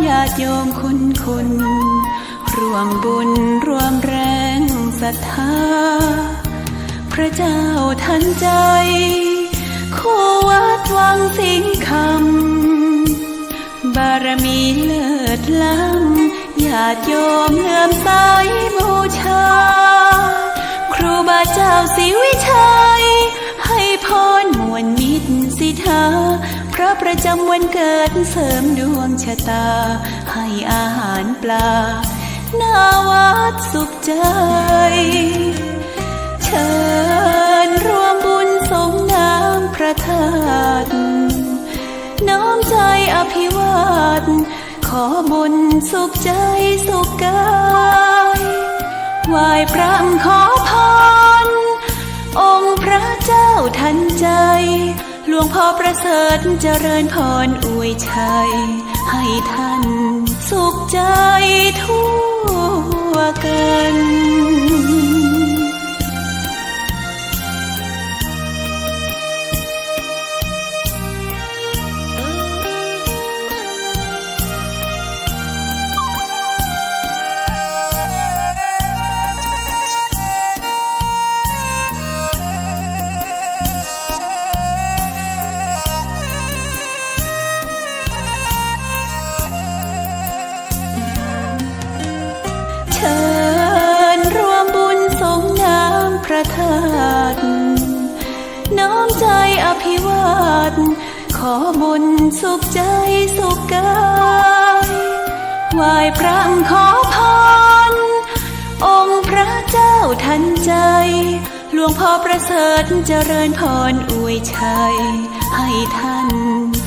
ญาติโยมคุณร่วมบุญร่วมแรงศรัทธาพระเจ้าทันใจคู่วัดวังสิงคำบารมีเลิศล้ำญาติโยมเลื่อมใสบูชาครูบาเจ้าศรีวิชัยให้พรมวลมิตรสิทธาพระประจำวันเกิดเสริมดวงชะตาให้อาหารปลาหน้าวัดสุขใจเชิญร่วมบุญส่งน้ำพระธาตุน้อมใจอภิวาทขอบุญสุขใจสุขกายไหว้พระขอพรองค์พระเจ้าทันใจหลวงพ่อประเสริฐเจริญพรอวยชัยให้ท่านสุขใจทั่วกันเชิญร่วมบุญส่งน้ำพระธาตุน้อมใจอภิวาทขอบุญสุขใจสุขกายไหว้พระขอพรองค์พระเจ้าทันใจหลวงพ่อประเสริฐเจริญพรอวยชัยให้ท่าน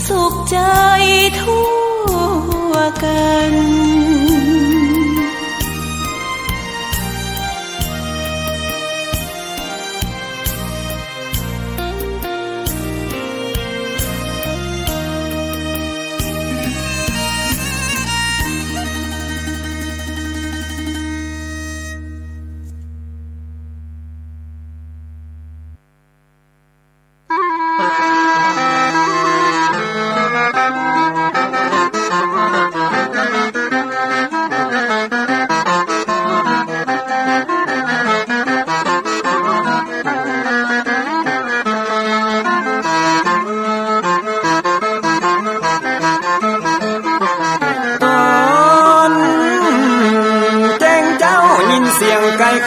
สุขใจทั่วกัน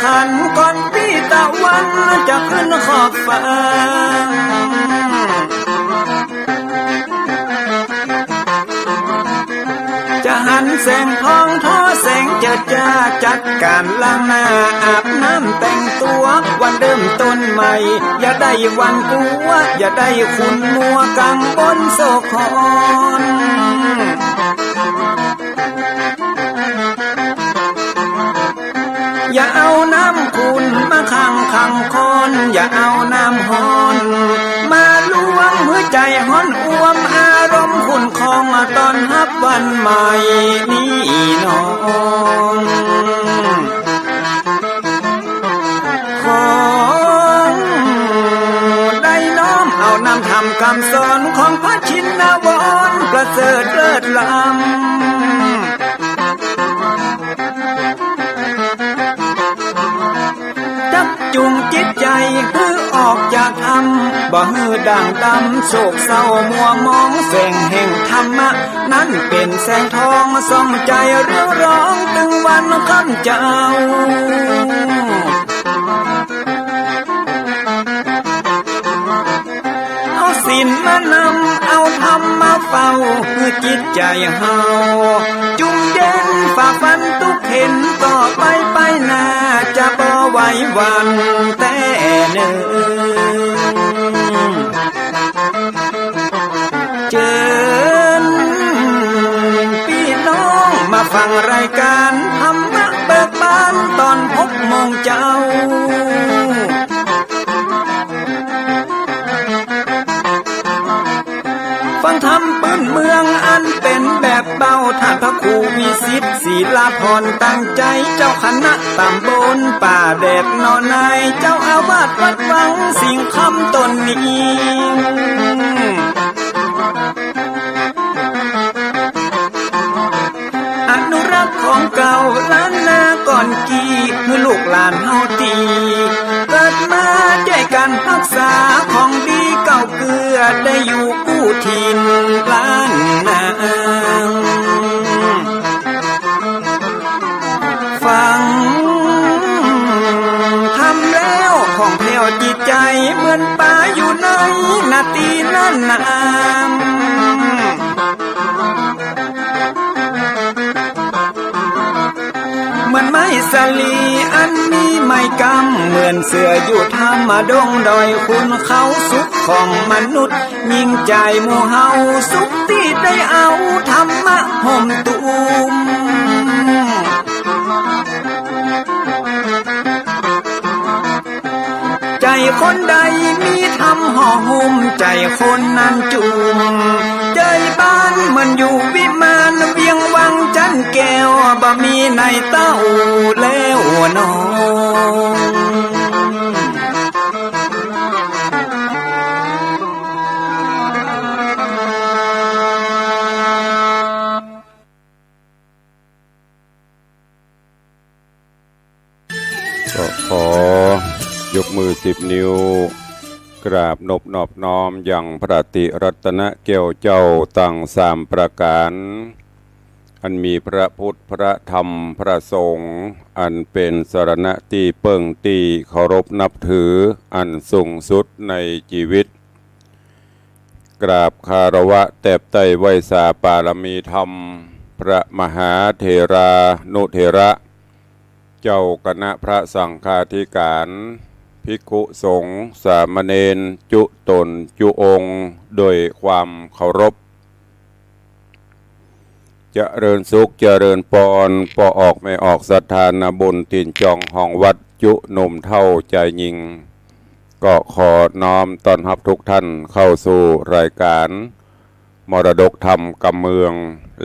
ขันก่อนปีตะวันจะขึ้นขอบฟ้าจะหันแสงทองทอแสงเจิดจ้าจัดการล้างหน้าอาบน้ำแต่งตัววันเริ่มต้นใหม่อย่าได้วันกลัวอย่าได้ขุ่นมัวกังบนโศกคอนอย่าเอาน้ำขุ่นมาขังคอนอย่าเอาน้ำฮ้อนมาลวงหัวใจฮ้อนอ้วมอารมณ์ขุ่นคองตอนฮับวันใหม่นี้น้องของได้น้อมเอานำทำคำสอนของพระชินวรประเสริฐเลิศล้ำจุงจิตใจฮือออกจากอำบ่ฮือด่างดำโศกเศร้ามัวมองแสงแห่งธรรมะนั้นเป็นแสงทองส่องใจเรื่องร้องตึงวันค่ำเจ้าเอาศีลมานำเอาธรรมมาเฝ้าคือจิตใจเฮาจุงเย็นฝ่าฟันทุกเห็นต่อไปหน้าจะบ่ไหววันแต่หนึ่งเชิญพี่น้องมาฟังรายการธรรมะเบิกบานตอน6 โมงเจ้าฟังธรรมปื้นเมืองอันเป็นแบบเบาท่านพระครูวิสิทธิ์ศิลาภรณ์ตั้งใจเจ้าคณะตำบลป่าแดดนอนในเจ้าอาวาสวัดวังสิงคำตนนี้ ของเก่าล้านนาก่อนกี่เมื่อลูกหลานเฮาตีเกิดมาใจกันรักษาของดีเก่าเกลือได้อยู่กู้ถิ่นล้านนาฟังทำแล้วของแผ่วจิตใจเหมือนป่าอยู่ในนาตีล้านน้ำเหมือนไม้สลีอันมีไม้กำเหมือนเสืออยู่ธรรมดงดอยคุณเขาสุขของมนุษย์ยิ่งใจหมู่เฮาสุขที่ได้เอาธรรมะห่มตุมใจคนใดมีธรรมห่อหุ้มใจคนนั้นจุมใจบ้านมันอยู่วิมานเวียงวังจันแก้วบ่มีในเต้าแล้วน้องก็ขอยกมือ10 นิ้วกราบนบนอบน้อมอย่างพระติรัตนแก้วเจ้าตั้ง3 ประการอันมีพระพุทธพระธรรมพระสงฆ์อันเป็นสรณะที่เปิ่งตีเคารพนับถืออันสูงสุดในชีวิตกราบคารวะแตบไตไวสาปารมีธรรมพระมหาเถรานุเถระเจ้าคณะพระสังฆาธิการภิกขุสงฆ์สามเณรจุตนจุองค์โดยความเคารพเจริญสุขเจริญปอนปอออกไม่ออกศรัทธานาบุญตินจองห้องวัดจุหนุ่มเท่าใจยิงก็ขอน้อมต้อนรับทุกท่านเข้าสู่รายการมรดกธรรมกำเมือง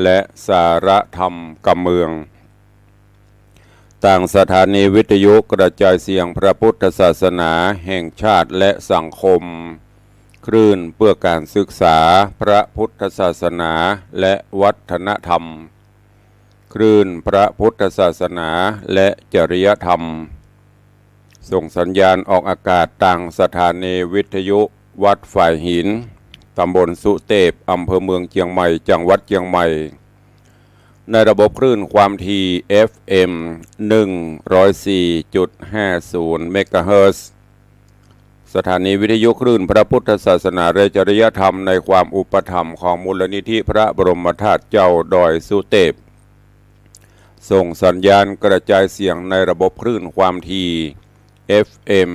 และสาระธรรมกำเมืองต่างสถานีวิทยุกระจายเสียงพระพุทธศาสนาแห่งชาติและสังคมคลื่นเพื่อการศึกษาพระพุทธศาสนาและวัฒนธรรมคลื่นพระพุทธศาสนาและจริยธรรมส่งสัญญาณออกอากาศต่างสถานีวิทยุวัดฝ่ายหินตำบลสุเทพอำเภอเมืองเชียงใหม่จังหวัดเชียงใหม่ในระบบคลื่นความถี่ FM 104.50 เมกะเฮิรตซ์สถานีวิทยุคลื่นพระพุทธศาสนาและจริยธรรมในความอุปถัมภ์ของมูลนิธิพระบรมธาตุเจ้าดอยสุเทพส่งสัญญาณกระจายเสียงในระบบคลื่นความถี่ FM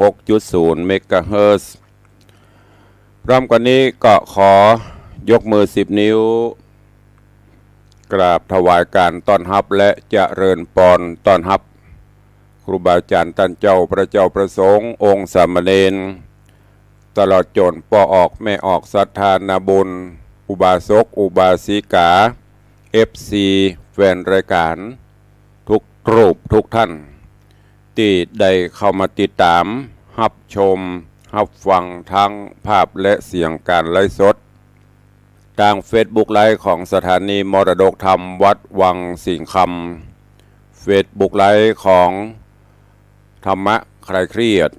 96.0 เมกะเฮิรตซ์พร้อมกันนี้ก็ขอยกมือ10 นิ้วกราบถวายการต้อนรับและเจริญพรต้อนรับครูบาอาจารย์ท่านเจ้าพระเจ้าประสงค์องค์สามเณรตลอดจนปอออกแม่ออกศรัทธานาบุญอุบาสกอุบาสิกา FC แฟนรายการทุกรูปทุกท่านที่ได้เข้ามาติดตามรับชมรับฟังทั้งภาพและเสียงการไลฟ์สดทาง Facebook ไลฟ์ของสถานีมรดกธรรมวัดวังสิงห์คำ Facebook ไลฟ์ของธรรมะคลายเครียด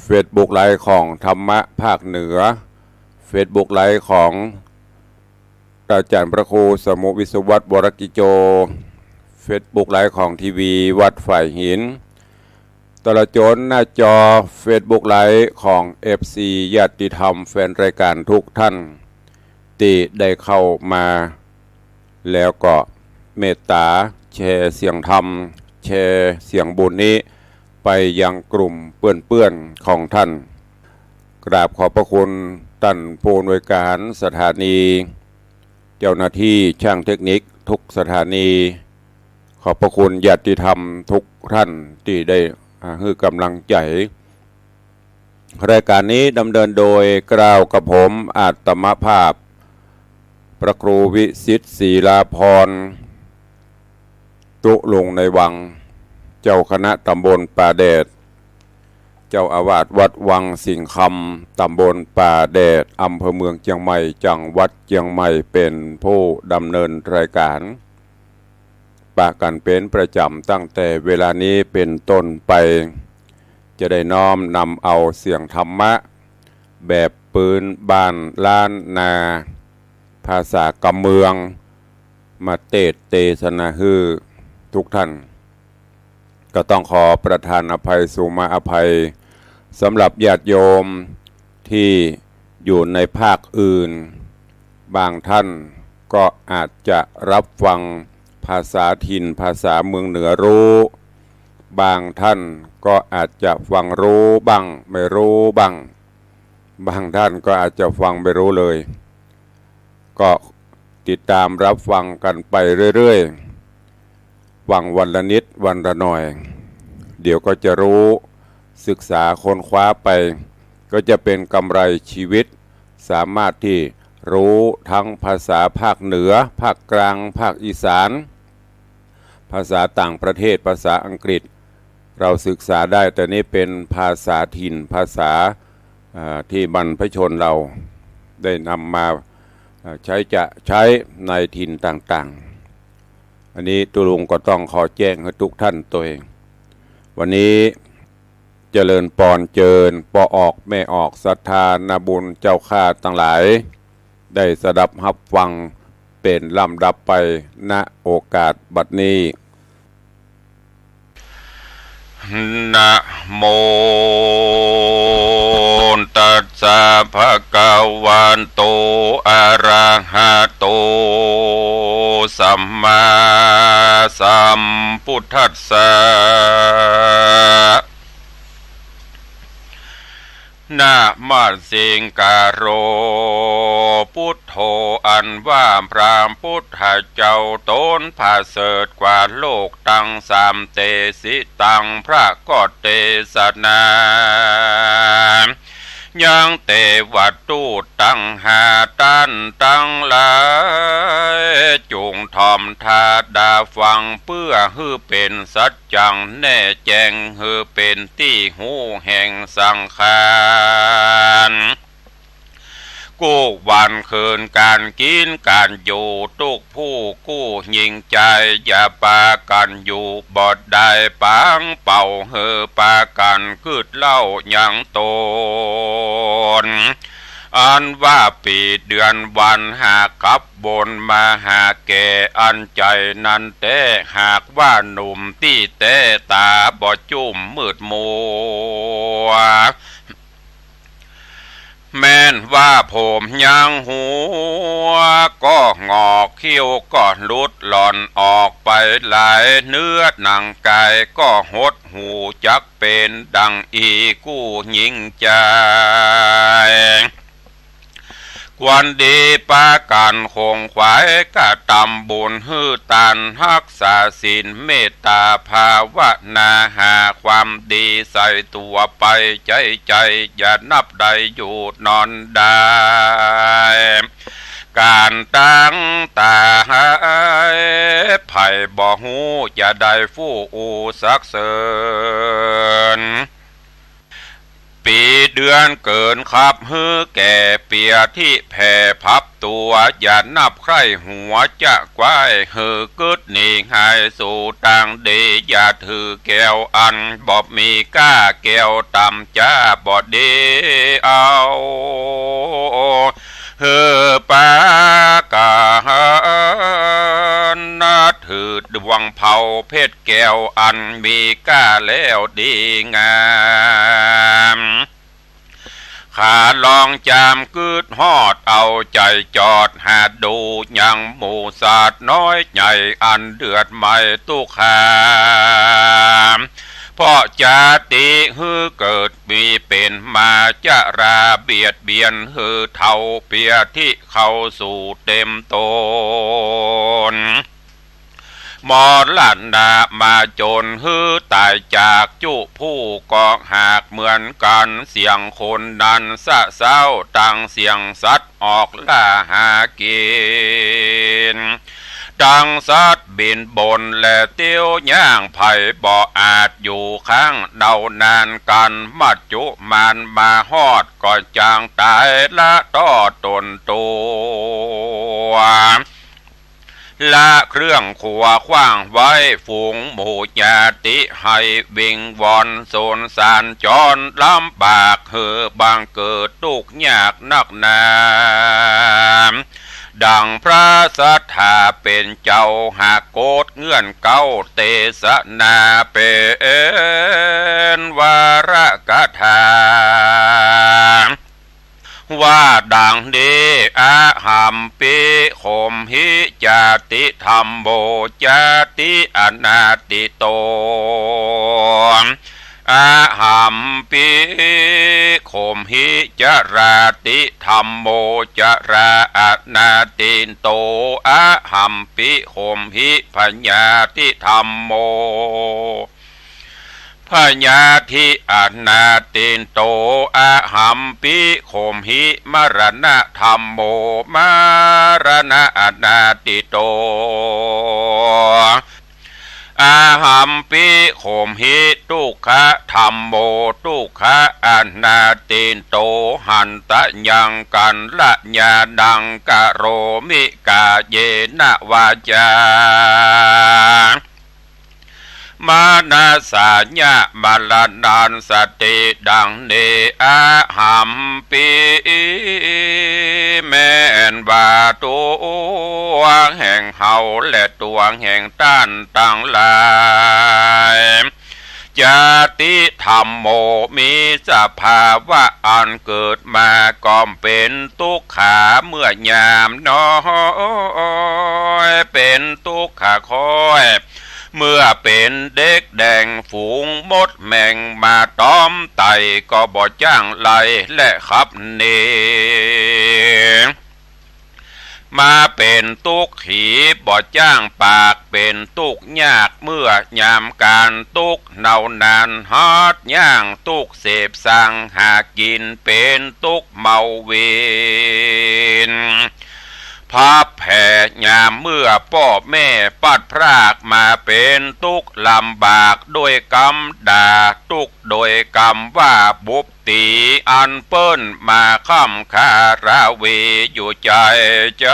Facebook ไลฟ์ของธรรมะภาคเหนือ Facebook ไลฟ์ของอาจารย์พระครูสมุวิศวัตรวรกิโจ Facebook ไลฟ์ของทีวีวัดฝ่ายหินตลอดจนหน้าจอ Facebook ไลฟ์ของ FC ญาติธรรมแฟนรายการทุกท่านที่ได้เข้ามาแล้วก็เมตตาแชร์เสียงธรรมแชร์เสียงบุญนี้ไปยังกลุ่มเพื่อนๆของท่านกราบขอบพระคุณท่านผู้อำนวยการสถานีเจ้าหน้าที่ช่างเทคนิคทุกสถานีขอบพระคุณญาติธรรมทุกท่านที่ได้ให้กำลังใจรายการนี้ดำเนินโดยกล่าวกับผมอาตมภาพพระครูวิสิทธิ์ศรีลาภรณ์ตุลงในวังเจ้าคณะตำบลป่าแดดเจ้าอาวาสวัดวังสิงห์คำตำบลป่าแดดอำเภอเมืองเชียงใหม่จังหวัดเชียงใหม่เป็นผู้ดำเนินรายการ ปะกันเป็นประจำตั้งแต่เวลานี้เป็นต้นไปจะได้น้อมนำเอาเสียงธรรมะแบบปืนบ้านล้านนาภาษากำเมืองมาเทศนาฮือทุกท่านก็ต้องขอประทานอภัยสุมาอภัยสำหรับญาติโยมที่อยู่ในภาคอื่นบางท่านก็อาจจะรับฟังภาษาถิ่นภาษาเมืองเหนือรู้บางท่านก็อาจจะฟังรู้บ้างไม่รู้บ้างบางท่านก็อาจจะฟังไม่รู้เลยก็ติดตามรับฟังกันไปเรื่อยๆฟังวันละนิดวันละหน่อยเดี๋ยวก็จะรู้ศึกษาค้นคว้าไปก็จะเป็นกำไรชีวิตสามารถที่รู้ทั้งภาษาภาคเหนือภาคกลางภาคอีสานภาษาต่างประเทศภาษาอังกฤษเราศึกษาได้แต่นี้เป็นภาษาถิ่นภาษาที่บรรพชนเราได้นำมาใช้ในถิ่นต่างๆอันนี้ตุลุงก็ต้องขอแจ้งให้ทุกท่านตัวเองวันนี้เจริญปอนเจิญปอออกแม่ออกศรัทธานาบุญเจ้าข้าทั้งหลายได้สดับรับฟังเป็นลำดับไปณโอกาสบัดนี้นะโมตัสสะภะคะวะโตอะระหะโตสัมมาสัมพุทธัสสะนะมัสสิกาโรพุทโธอันว่าพระพุทธเจ้าตนผาเสริฐกว่าโลกตั้งสามเตสิตังพระก็เตสนายังเตวัตตุตั้งหาตันตั้งหลายจุงทอมทาดาฟังเพื่อฮือเป็นสัจจังแน่แจ้งฮือเป็นที่หูแห่งสังขารกู้วันคืนการกินการอยู่ทุกผู้กู้ยิงใจอย่าปากันอยู่บอดได้ปังเป่าเฮอปากันคืดเล่ายังโตนอันว่าปีเดือนวันหากขับบนมาหาแก่อันใจนั้นแต่หากว่าหนุ่มที่แต่ตาบอดจุ่มมืดมัวแม้นว่าผมยังหัวก็งอกเขี้ยวก็หลุดหล่อนออกไปหลายเนื้อหนังกายก็หดหูจักเป็นดังอีกู้หญิงใจควันดีปาการคงขวายกะตำบุญฮือตันรักษาศีลเมตตาภาวนาหาความดีใส่ตัวไปใจอย่านับใดอยู่นอนได้การตั้งตาให้ไผ่บ่หูอย่าได้ฟู่อูสักเสริญปีเดือนเกินขับฮือแก่เปียที่แผ่พับตัวอย่านับใครหัวจะกว้ายฮือกึดหนีหายสู่ต่างดีอย่าถือแก้วอันบอบมีก้าแก้วต่ำจ้าบอดดีเอาฮือปากานาถือดวงเผาเพชรแก้วอันมีก้าแล้วดีงามขาลองจามกึดฮอดเอาใจจอดหาดูยังหมู่ศาสตร์น้อยใหญ่อันเดือดไม่ตุกขามเพราะจาติฮือเกิดมีเป็นมาจะราเบียดเบียนฮือเท่าเปียที่เข้าสู่เต็มตนมอลันดามาจนฮือตายจากจุผู้กองหากเหมือนกันเสียงคนดันสะเศร้าตั้งเสียงสัตว์ออกล่าหากินดังสัตว์บินบนและเตี้ยวย่างไผ่บ่อาจอยู่ข้างเดานานกันมัดจุมันมาฮอดก่อนจางตายละต่อตนตัว ละเครื่องขัวขว้างไว้ฝูงหมู่ญาติให้วิงวอนโซนสารจรลำบากบางเกิดทุกข์ยากนักหนาดังพระสัทธาเป็นเจ้าหากโกดเงื่อนเก้าเตสนาเป็นวาระกถาว่าดังเดอาหัมปิโขมหิจาติธรรมโบจาติอนาติโตอาหัมปิโขมหิจาราติธรรมโมจาราอนาติโตอาหัมปิโขมหิปัญญาติธรรมโมพญาธิอนาตินโตอาหัมปิโขมหิมรณะธรรมโมมรณะอนาติโตอาหัมปิโขมหิทุกขะธรรมโมทุกขะอนาตินโตหันตะยังกันละญาดังกะโรมิกาเยนะวาจามานาสาญะมาลานานสติดังเนอาหัมปิแม่นบาตัวแห่งเฮาและตัวแห่งต้านต่างหลายจาติธรรมโมมีสภาวะอันเกิดมาก่อมเป็นทุกขาเมื่อยามน้อยเป็นทุกขาคอยเมื่อเป็นเด็กแดงฝูงมดแมงมาต้อมไตก็บ่จ้างไหลและขับเนมาเป็นตุกขีบ่จ้างปากเป็นตุกยากเมื่อยามการตุกเนานานฮอดย่างตุกเสพสั่งหากินเป็นตุกเมาเวนภาพแผ่ยามเมื่อพ่อแม่ปัดพรากมาเป็นทุกข์ลำบากด้วยกรรมด่าทุกข์โดยกรรมว่าบุบตีอันเปิ้นมาค้ำคาราเวอยู่ใจใจ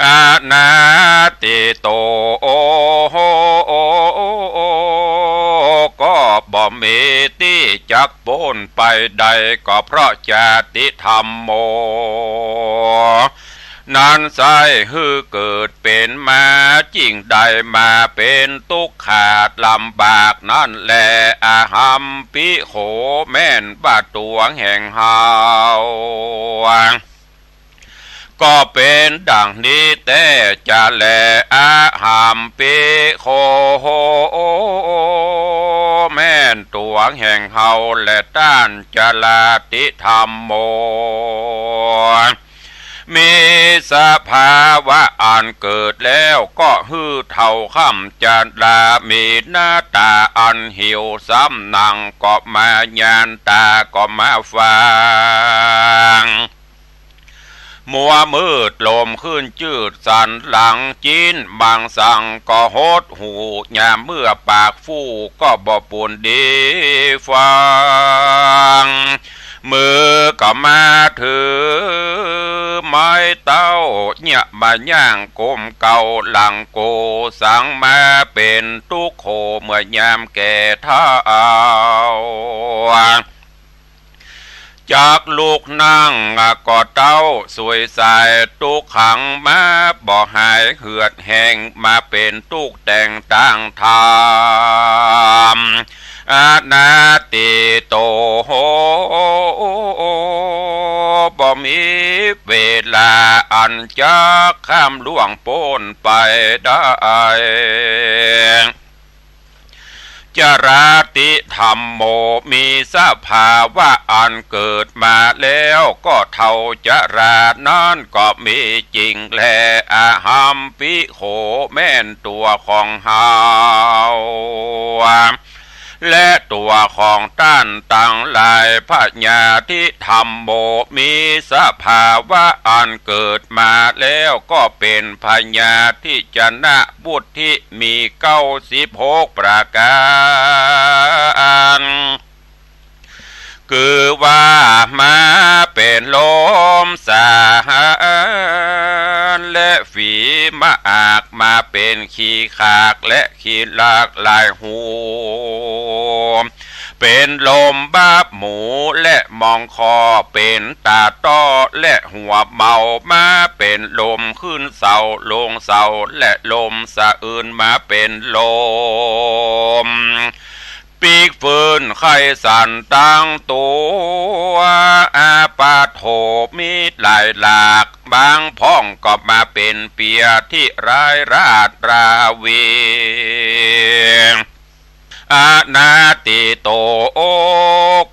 อานาติโตก็บ่มีที่จักโพ้นไปใดก็เพราะจาติธรรมโมนั้นไซฮือเกิดเป็นมาจริงใดมาเป็นทุกข์ขาดลำบากนั่นแหละอาหัมปิโขแม่นบาตัวแห่งเฮาก็เป็นดังนี้แต่จะแลอาหัมปิโขแม่นตัวแห่งเฮาและต้านจลาติธรรมโมมีสภาวะอันเกิดแล้วก็ฮือเท่าค่ำจันดามีหน้าตาอันหิวซ้ำนังก็มาญานตาก็มาฟังมัวมืดลมขึ้นจืดสันหลังจีนบางสั่งก็โหดหูยามเมื่อปากฟู่ก็บ่ปุ่นดีฟังมือก็มาถือไม้เต้าเนี่ยมาย่างกลมเก่าหลังโกสังมาเป็นตุกโขเมื่อยามแก่เท้าจากลูกนั่งก็เต้าสวยใสตุกขังมาบ่หายเหือดแห้งมาเป็นตุกแต่งต่างธรรมอานาติโตโหบ่มีเวลาอันจะข้ามล่วงพ้นไปได้จราติธรรมโมมีสภาวะอันเกิดมาแล้วก็เท่าจรานั้นก็มีจริงแลอาหัมปิโขแม่นตัวของเฮาและตัวของต้านต่างหลายพญาธิธรรมโมมีสภาวะอันเกิดมาแล้วก็เป็นพญาธิจนะบุตรที่มี96ประการคือว่ามาเป็นลมสา และฝีมะอากมาเป็นขี้ขากและขี้หลากหลายหูเป็นลมบ้าหมูและมองคอเป็นตาต้อและหัวเมามาเป็นลมขึ้นเสาลงเสาและลมสะอื่นมาเป็นลมปีกฟืนไข่สันตั้งตัวอาปาโถมีหลายหลากบางพ้องก็มาเป็นเปียที่ร้ายราดราวีอานาติโตโอ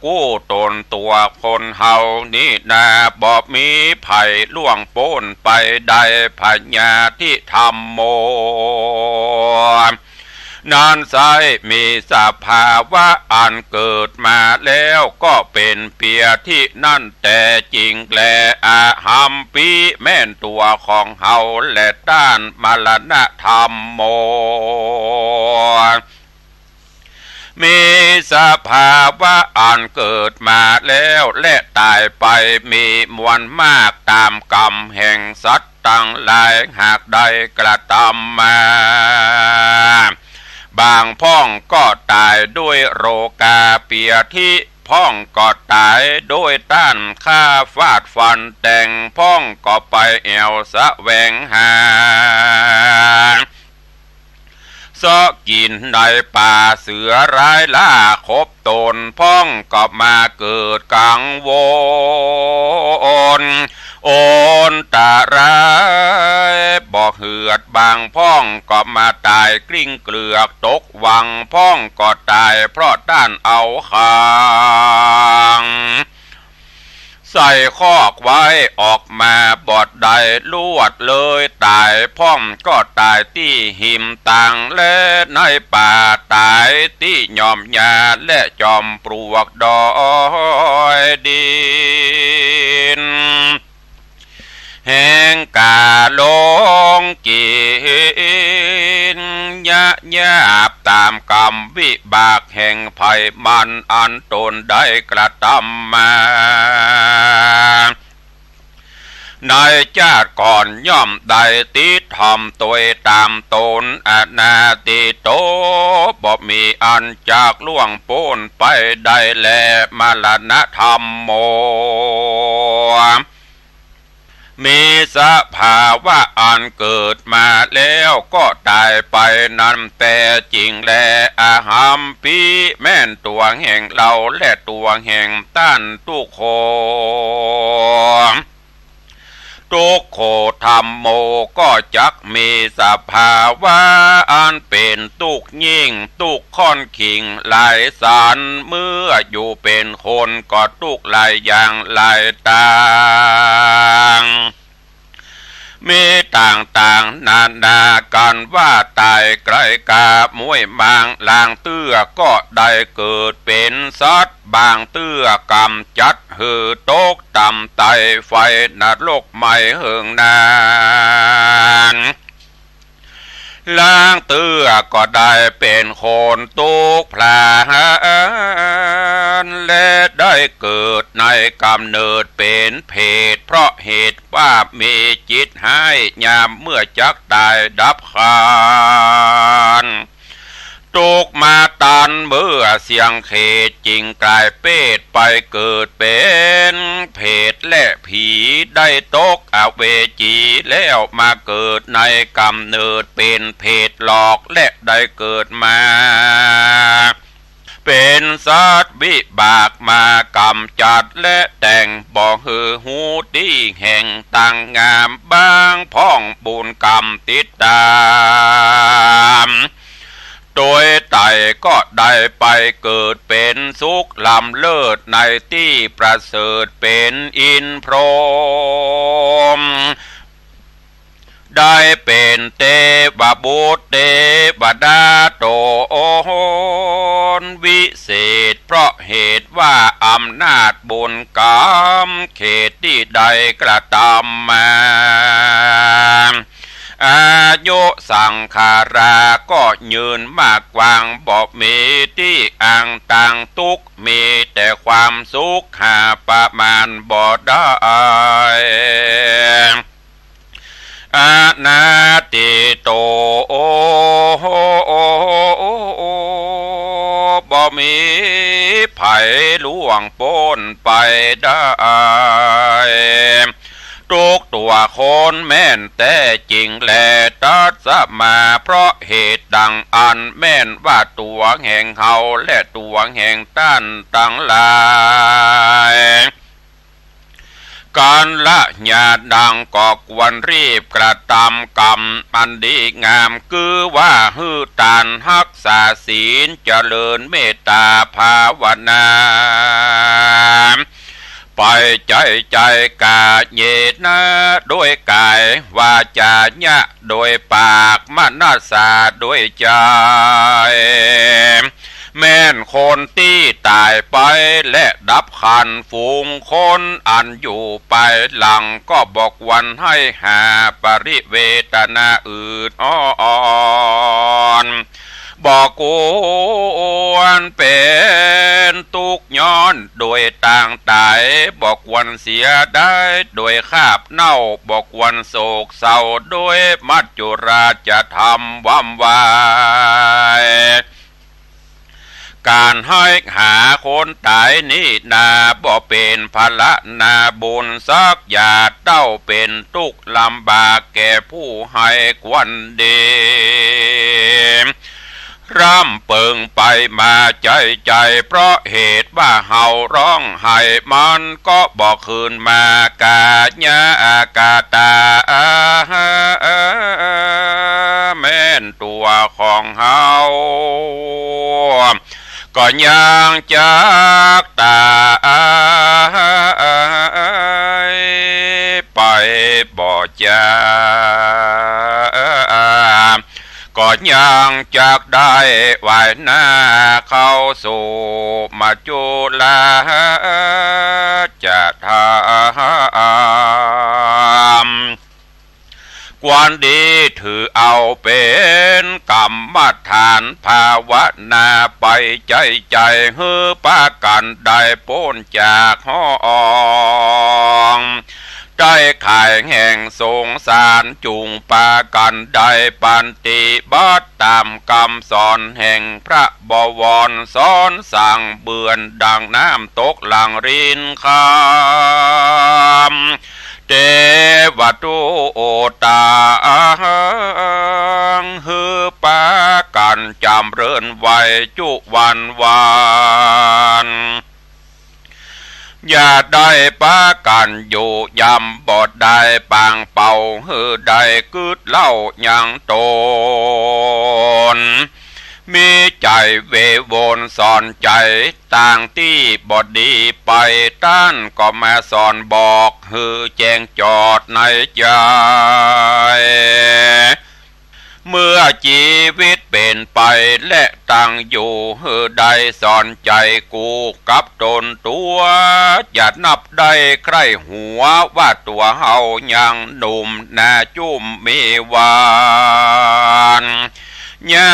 กู้ตนตัวคนเฮานี่นาบอบมีไผ่ล่วงโป้นไปได้พญาที่ทำโมนานไซมีสภาวะอันเกิดมาแล้วก็เป็นเปียที่นั่นแต่จริงแลอาหัมปีแม่นตัวของเฮาและด้านมรณะธรรมโมมีสภาวะอันเกิดมาแล้วและตายไปมีมวลมากตามกรรมแห่งสัตว์ตั้งหลายหากใดกระทำมาบางพ้องก็ตายด้วยโรคาเปียที่พ้องก็ตายด้วยต้านข้าฟาดฟันแต่งพ้องก็ไปแอวสะแวงหาซอกินในป่าเสือร้ายล่าคบตนพ้องก็มาเกิดกังวลโอนตาร้ายบอกเหือดบางพ้องก็มาตายกลิ้งเกลือกตกวังพ้องก็ตายเพราะด้านเอาคางใส่คอกไว้ออกมาบอดใดลวดเลยตายพ้องก็ตายที่หิมตังและในป่าตายที่ยอมยาและจอมปลวกดอยดินแห่งกาลงกินยะยาบตามกรรมวิบากแห่งภัยมันอันตนได้กระทำมาในชาติก่อนย่อมได้ติดทำตัวตามตนอนาติโตบ่มีอันจากล่วงพ้นไปได้แลมรณะธรรมโมมีสภาวะอันเกิดมาแล้วก็ตายไปนั่นแต่จริงแลอาหัมปีแม่นตัวแห่งเราและตัวแห่งต้านทุกโคทุกโคธรรมโมก็จักมีสภาวะอันเป็นทุกยิ่งทุกค่อนขิงหลายสารเมื่ออยู่เป็นคนก็ทุกหลายอย่างหลายต่างมีต่างนานากันว่าตายไกลกามวยบางลางเตื้อก็ได้เกิดเป็นสัตว์บางเตื้อกำจัดหือตกต่ำไตไฟนรกไม่เหิงนานล้างเตื้อก็ได้เป็นคนตุกพลานและได้เกิดในกำเนิดเป็นเพศเพราะเหตุว่ามีจิตให้ยามเมื่อจักตายดับคานตุกมาตันเมื่อเสียงเขตจริงกลายเป็ดไปเกิดเป็นเพศและผีได้ตกอเวจีแล้วมาเกิดในกำเนิดเป็นเพศหลอกและได้เกิดมาเป็นสัตว์วิบากมากำจัดและแต่งบอกหือหูดีแห่งต่างงามบางพ้องบุญกรรมติดตามโดยไตก็ได้ไปเกิดเป็นสุขลำเลิศในที่ประเสริฐเป็นอินพรหมได้เป็นเทวบุตรเทวดาโตนวิเศษเพราะเหตุว่าอำนาจบุญกรรมเขตที่ใดกระทำมาอายุสังขาราก็ยืนมากกวางบอกมีที่อ่างต่างทุกมีแต่ความสุขหาประมาณบ่ได้ อานาติโตบ่มีไผล่วงพ้นไปได้ทุกตัวคนแม่นแต่จริงแลตัดสมาเพราะเหตุดังอันแม่นว่าตัวแห่งเฮาและตัวแห่งต้านตั้งหลายการละญาดังก็ควรรีบกระทำกรรมอันดีงามคือว่าฮือตานรักษาศีลเจริญเมตตาภาวนาไปใจกาเยนะโดยกายวาจาญะโดยปากมนาสาโดยใจแม่นคนที่ตายไปและดับขันฝูงคนอันอยู่ไปหลังก็บอกวันให้หาปริเวทนาอื่นอ่อนบอกกวนเป็นทุกย้อนโดยต่างตายบอกวันเสียได้โดยคาบเน่าบอกวันโศกเศร้าโดยมัจจุราชจะทำวำวายการให้หาคนตายนี่นาบ่เป็นภละนาบุญสักอย่าเต้าเป็นทุกข์ลำบากแก่ผู้ให้ควันดีร่ำเปิงไปมาใจเพราะเหตุว่าเฮาร้องไห้มันก็บอกคืนมากาญากาตาแม่นตัวของเฮาก็ยังจากตาไปบ่จาก็ยังจากได้วายหน้าเข้าสู่มาจุลาจะทำความดีถือเอาเป็นกรรมฐานภาวนาไปใจฮือปากันได้พ้นจากห้องได้ขายแห่งสงสารจุงปากันได้ปันติบัตตามคำสอนแห่งพระบวรสอนสั่งเบือนดังน้ำตกหลังรินคำเทวตุโอตาฮือปากันจำเริญไว้จุวันอย่าได้ปากันอยู่ยำบอดได้ปางเป่าฮือได้กึดเล่ายังโตนมีใจเววนสอนใจต่างที่บอดีไปต้านก็มาสอนบอกฮือแจ้งจอดในใจเมื่อชีวิตเป็นไปและตั้งอยู่ฮือได้สอนใจกูกับตนตัวอย่านับได้ใครหัวว่าตัวเฮายังหนุ่มนาจุ่มมีวานยา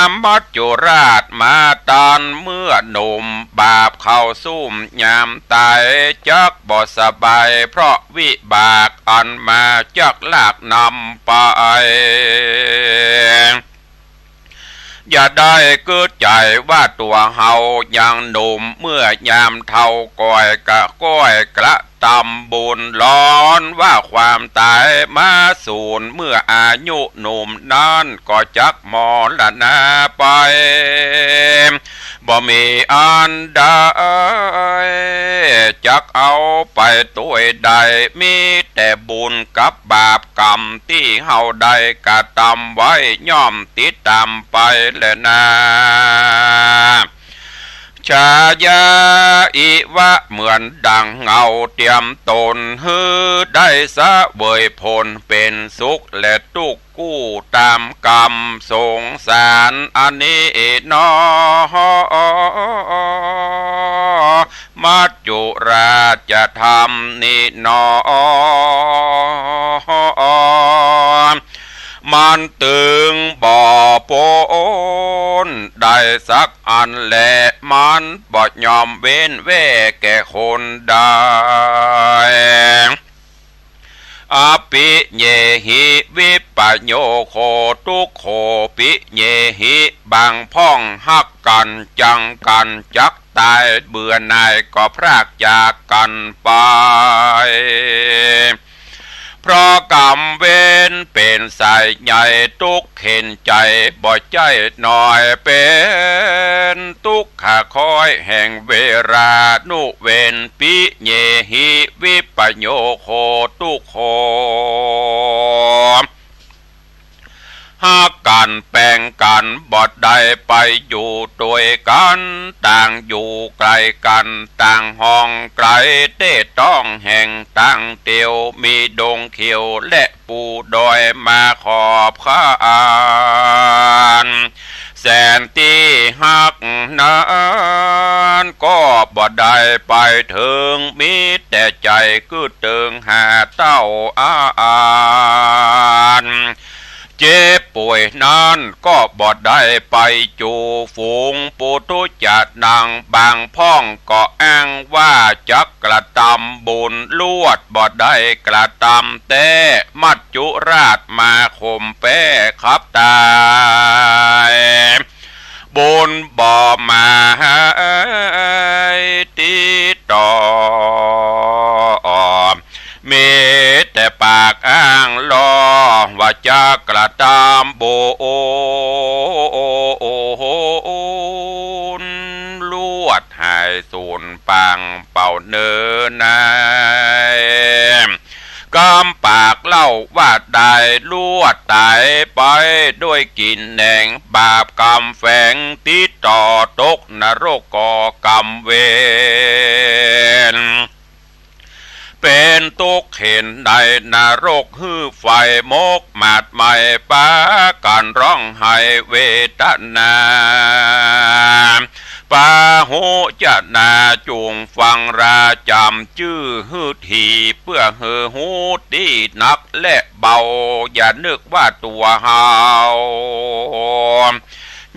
มมัจจุราชมาตานเมื่อหนุ่มบาปเข้าซุ่มยามตายจักบ่สบายเพราะวิบากอันมาจักลากนำไปอย่าได้เกิดใจว่าตัวเฮายังหนุ่มเมื่อยามเท่าก้อยกะก้อยกระตำบุญร้อนว่าความตายมาสูญเมื่ออายุหนุ่มนั้นก็จักมรณะไปบ่มีอันใดจักเอาไปตัวใดมีแต่บุญกับบาปกรรมที่เฮาได้กระทำไว้ย่อมติดตามไปแลนะชายาอิวะเหมือนดังเงาเตรียมตนฮือได้สะเวยผลเป็นสุขและทุกข์กู้ตามกรรมสงสารอันนี้นอมัจจุราชธรรมนี่นอมันตึงบ่ปนได้สักอันแหละมันบ่ยอมเว้นแว่แก่คนได้ อปิเยหิวิปโยโคทุกโขปิเยหิบางพ่องหักกันจังกันจักตายเบื่อหน่ายก็พรากจากกันไปเพราะกรรมเวรเป็นสายใหญ่ทุกเห็นใจบ่ใจหน่อยเป็นทุกขาคอยแห่งเวรานุเวนปิเยหิวิปโยโคทุกโคหากกันแป่งกันบอดใดไปอยู่ด้วยกันต่างอยู่ไกลกันต่างห้องไกลเต้ต้องแห่งต่างเตียวมีดงเขียวและปูดอยมาขอบข้านแสนที่หักนั้นก็บ่ได้ไปถึงมีแต่ใจคือเติงหาเต้าเจ็บป่วยนั้นก็บ่ได้ไปจูฝูงปุถุจัดนางบางพ่องก็อ้างว่าจักกระทำบุญลวดบ่ได้กระทำแต่มัจจุราชมาข่มแป้ขับตายบุญบ่มาติดต่อมีแต่ปากอ้างล้อว่าจะกระทำบุญลวดหายสูญปังเป่าเนินนายกำปากเล่าว่าได้ลวดตายไปด้วยกินแหน่งบาปกรรมแฝงติดต่อตกนรกก่อกรรมเวรเป็นตุกเห็นใดนรกฮือไฟมกมาดไม่ปาการร้องไห้เวทนาปาหูจะนาจุงฟังราจำชื่อฮือทีเพื่อเฮือหูดีนักและเบาอย่านึกว่าตัวเฮา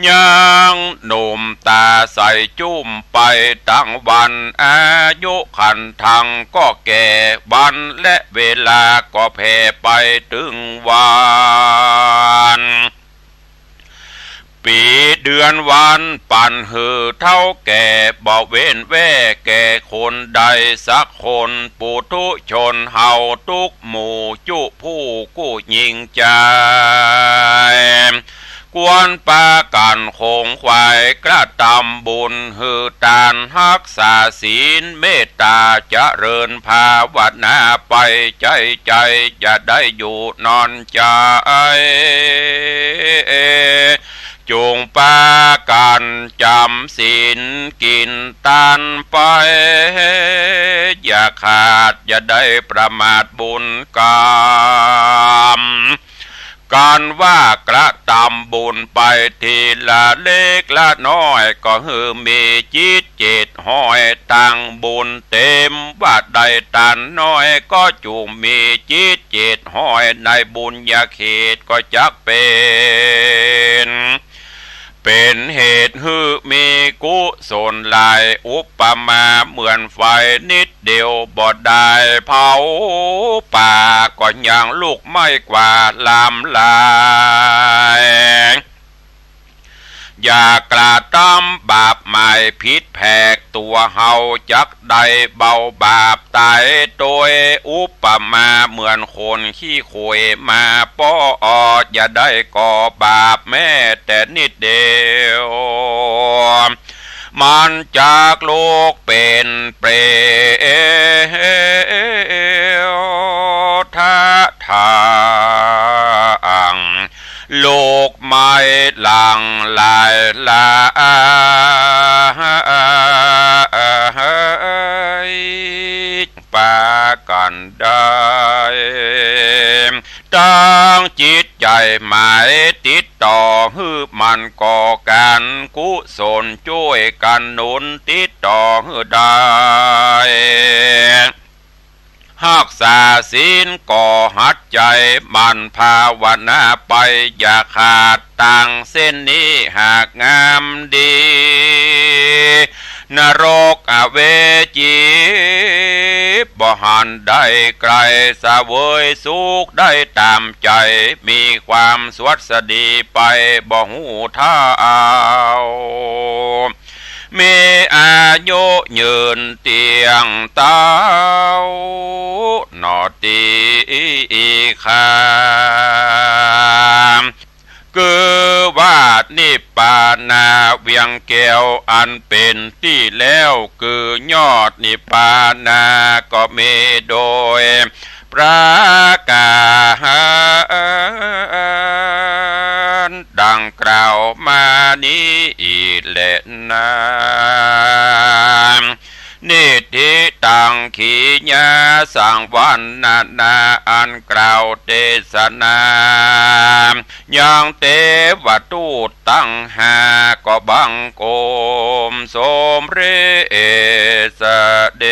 ยังหนุ่มตาใสจุ่มไปตั้งวันอายุขันทังก็แก่วันและเวลาก็แผ่ไปถึงวันปีเดือนวันปั่นหือเท่าแก่บ่เว้นแว่แก่คนใดสักคนปุถุชนเฮาทุกหมู่จุผู้กู้ยิ่งใจกวนปากันคงควายกระทำบุญหือตานรักษาศีลเมตตาเจริญภาวนาไปใจอย่าได้อยู่นอนใจจงปากันจำศีลกินทานไปอย่าขาดอย่าได้ประมาทบุญกรรมการว่ากระทำบุญไปทีละเล็กละน้อยก็ฮือมีจิตเจตห้อยตั้งบุญเต็มว่าใดตันน้อยก็จุมมีจิตเจตห้อยในบุญญาเขตก็จักเป็นเหตุฮือมีกุศลหลายอุปมาเหมือนไฟนิดเดียวบ่ได้เผาป่าก็ยังลูกไม่กว่าลามลายอย่ากระทำบาปหมายผิดแผกตัวเฮาจักได้เบาบาปตายโดยอุปมาเหมือนคนขี้โขยมาป้ออย่าได้ก่อบาปแม้แต่นิดเดียวมันจากโลกเป็นเปรทะทางโลกไม่หลังลายลาปากันได้ตั้งจิตใจหมายติดต่อฮือมันก่อการกุศลช่วยกันหนุนติดต่อฮือได้รักษาศีลก่อหัดใจมันภาวนาไปอย่าขาดตังเส้นนี้หากงามดีนรกอเวจีบ บ่หันได้ไกลสะเวยสุขได้ตามใจมีความสวัสดีไปบ่หูท่าเอามีอายุยืนเตียงเต้านอตีคามคือว่านิพพานาเวียงแก้วอันเป็นที่แล้วคือยอดนิพพานาก็มีโดยประกาศดังกล่าวมานี้แหละนะนิธิตังขีญาสังวันนาอันกล่าวเทศนายังเทวทูตตั้งหาก็บังโกมสมเรศเด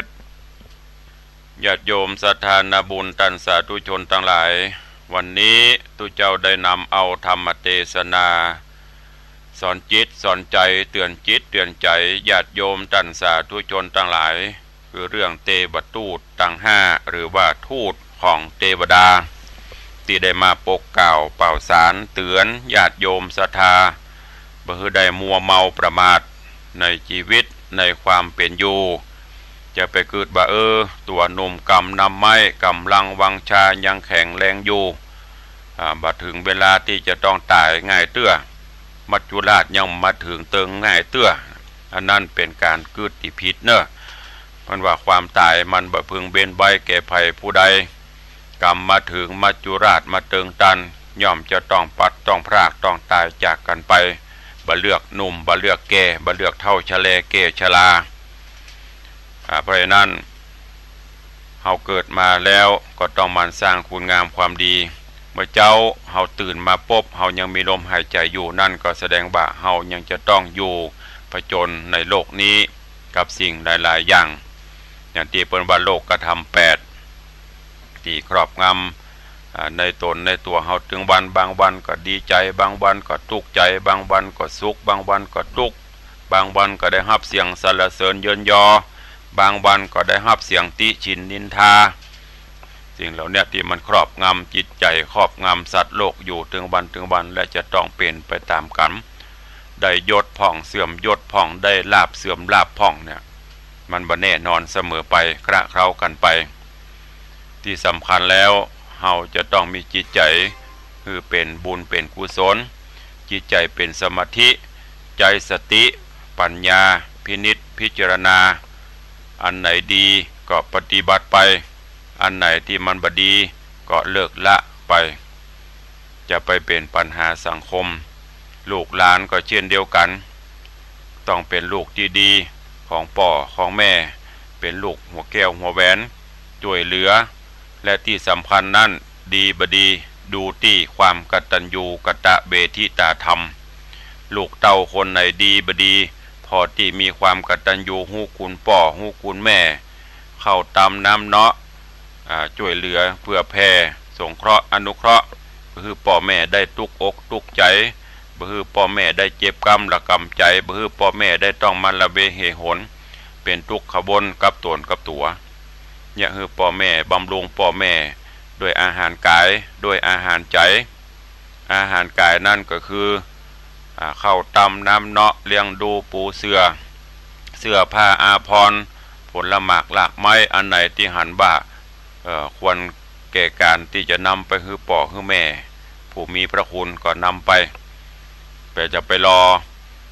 ชญาติโยมสถานบุญตันสาธุชนทั้งหลายวันนี้ตุเจ้าได้นำเอาธรรมเทศนาสอนจิตสอนใจเตือนจิตเตือนใจญาติโยมตันสาธุชนทั้งหลายคือเรื่องเทวทูตทั้งห้าหรือว่าทูตของเทวดาที่ได้มาปกเกล่าวเป่าสารเตือนญาติโยมศรัทธาบ่ให้ได้มัวเมาประมาทในชีวิตในความเป็นอยู่จะไปเกิดบ่ตัวหนุ่มกำนำไม้กำลังวังชายังแข็งแรงอยู่บัดถึงเวลาที่จะต้องตายง่ายเตื้อมัจจุราชยังมาถึงเติงง่ายเตื้ออันนั้นเป็นการเกิดที่ผิดเนอะมันว่าความตายมันบ่พึงเบนใบแก่ภัยผู้ใดกรรมมาถึงมัจจุราชมาเติงตันย่อมจะต้องปัดต้องพรากต้องตายจากกันไปบ่เลือกหนุ่มบ่เลือกแก่บ่เลือกเท่าชะแลแก่ชราเพราะฉะนั้นเฮาเกิดมาแล้วก็ต้องมันสร้างคุณงามความดีเมื่อเจ้าเฮาตื่นมาปุ๊บเฮายังมีลมหายใจอยู่นั่นก็แสดงว่าเฮายังจะต้องอยู่ผจญในโลกนี้กับสิ่งหลายๆอย่างอย่างที่เปิ้นว่าโลกกระทำ8ที่ครอบงำในตนในตัวเฮาถึงวันบางวันก็ดีใจบางวันก็ทุกข์ใจบางวันก็สุขบางวันก็ทุกข์บางวันก็ได้รับเสียงสรรเสริญเยินยอบางวันก็ได้รับเสียงติฉินนินทาสิ่งเหล่านี้ที่มันครอบงำจิตใจครอบงำสัตว์โลกอยู่ถึงวันและจะต้องเป็นไปตามกรรมได้ยศผ่องเสื่อมยศผ่องได้ลาภเสื่อมลาภผ่องเนี่ยมันบ่แน่นอนเสมอไปคละเคล้ากันไปที่สำคัญแล้วเฮาจะต้องมีจิตใจคือเป็นบุญเป็นกุศลจิตใจเป็นสมาธิใจสติปัญญาพินิจพิจารณาอันไหนดีก็ปฏิบัติไปอันไหนที่มันบ่ดีก็เลิกละไปจะไปเป็นปัญหาสังคมลูกหลานก็เช่นเดียวกันต้องเป็นลูกที่ดีของพ่อของแม่เป็นลูกหัวแก้วหัวแหวนช่วยเหลือและที่สำคัญนั่นดีบดีดูที่ความกตัญญูกตเวทิตาธรรมลูกเต้าคนไหนดีบดีพอที่มีความกตัญญูฮู้คุณพ่อฮู้คุณแม่เข้าตามน้ำเนาะช่วยเหลือเพื่อแผ่สงเคราะห์อนุเคราะห์คือพ่อแม่ได้ตุกอกตุกใจคือพ่อแม่ได้เจ็บกรรมละกรรมใจคือพ่อแม่ได้ต้องมันละเวเหหนเป็นทุกขบนกับตนกับตัวเนี่ยคือพ่อแม่บำรุงพ่อแม่ด้วยอาหารกายด้วยอาหารใจอาหารกายนั่นก็คือเข้าตำน้ำเนาะเลี้ยงดูปูเสื้อผ้าอาภรณ์ผลหมากหลากไม้อันไหนที่หันบ่าควรแก่การที่จะนำไปคือพ่อคือแม่ผู้มีพระคุณก็นำไปแต่จะไปรอ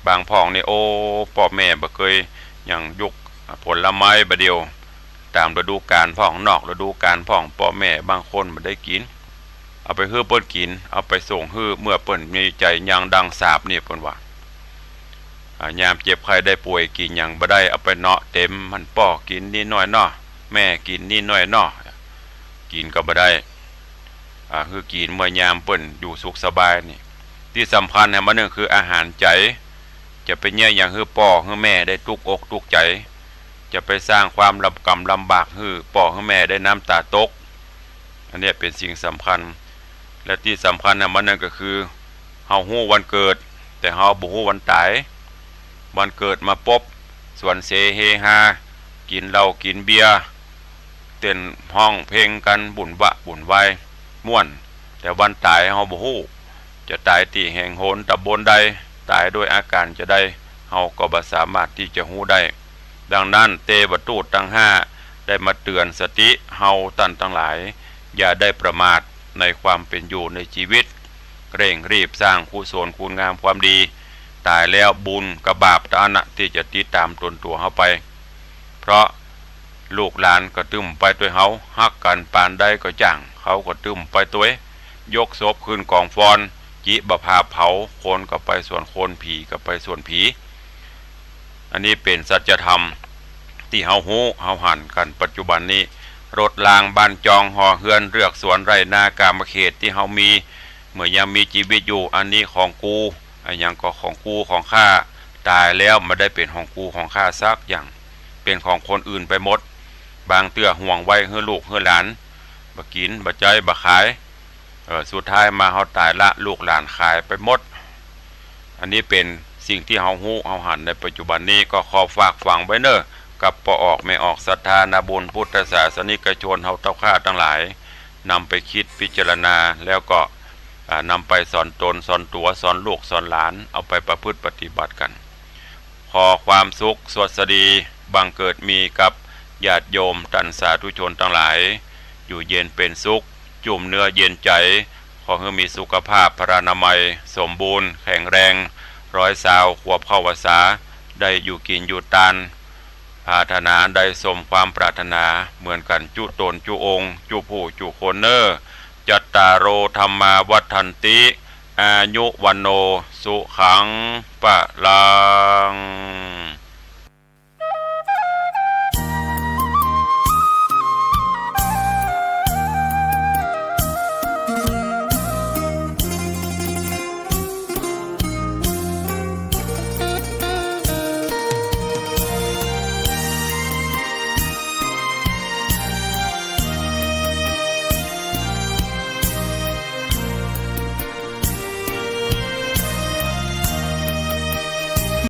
บางพ่องนี่โอ้พ่อแม่บ่เคยอย่างยุกผลไม้บะเดียวตามฤดูกาลพ่องนอกฤดูกาลพ่องพ่อแม่บางคนบ่ได้กินเอาไปฮื้อเปิ้นกินเอาไปส่งฮื้อเมื่อเปิ้นมีใจยังดังสาบนี่เปิ้นว่ายามเจ็บไข้ได้ป่วยกินหยังบ่ได้เอาไปเนาะเต็มมันป้อกินนิดหน่อยเนาะแม่กินนิดหน่อยเนาะกินก็บ่ได้คือกินเมื่อยามเปิ้นอยู่สุขสบายนี่ที่สำคัญเนี่ยมันนึงคืออาหารใจจะไปแย่อย่างคือพ่อคือแม่ได้ทุกอกทุกใจจะไปสร้างความลำกำลำบากคือพ่อคือแม่ได้น้ำตาตกอันนี้เป็นสิ่งสำคัญและที่สำคัญเนี่ยมันนึงก็คือเฮาฮู้วันเกิดแต่เฮาบ่ฮู้วันตายวันเกิดมาปุ๊บ ส่วนเสเฮฮากินเหล้ากินเบียร์เต้นห้องเพลงกันบุญวะบุญไวม่วนแต่วันตายเฮาบ่ฮู้จะตายที่แห่งโหนตำบลใดตายด้วยอาการจะได้เฮาก็บ่สามารถที่จะฮู้ได้ดังนั้นเตวทูตทั้งห้าได้มาเตือนสติเฮาท่านทั้งหลายอย่าได้ประมาทในความเป็นอยู่ในชีวิตเร่งรีบสร้างกุศลคุณงามความดีตายแล้วบุญกับบาปตานะที่จะติดตามตนตัวเฮาไปเพราะลูกหลานก็ตึมไปตัวเฮาฮักกันปานใดก็จ้างเขาก็ตึมไปตัวยกศพขึ้นกองฟอนจิบพาเผาคนก็ไปส่วนคนผีก็ไปส่วนผีอันนี้เป็นสัจธรรมที่เฮาฮู้เฮาหันกันปัจจุบันนี้รถรางบ้านจองหอเฮือนเลือกสวนไร่นากามเขตที่เฮามีเมื่อยังมีชีวิตอยู่อันนี้ของกูอันยังก็ของกูของข้าตายแล้วไม่ได้เป็นของกูของข้าซักอย่างเป็นของคนอื่นไปหมดบางเตื้อห่วงไว้เฮือลูกเฮือหลานบ่กินบ่ใจบ่ขายสุดท้ายมาเฮาตายละลูกหลานขายไปหมดอันนี้เป็นสิ่งที่เฮาฮู้เฮาหันในปัจจุบันนี้ก็ขอฝากฝังไว้เน้อกับปออกไม่ออกศรัทธานาบุญพุทธศาสนิกชนเฮาเต้าข้าทั้งหลายนำไปคิดพิจารณาแล้วก็นำไปสอนตนสอนตัวสอนลูกสอนหลานเอาไปประพฤติปฏิบัติกันขอความสุขสวัสดีบังเกิดมีกับญาติโยมท่านสาธุชนทั้งหลายอยู่เย็นเป็นสุขจุ่มเนื้อเย็นใจขอให้มีสุขภาพพรานามัยสมบูรณ์แข็งแรง120 ขวบเข้าวษาได้อยู่กินอยู่ตานปรารถนาได้สมความปรารถนาเหมือนกันจุตนจุองค์จุผู้จุคนเนอจัตตารโอธรรมาวัฏันติอายุวันโนสุขังปะลัง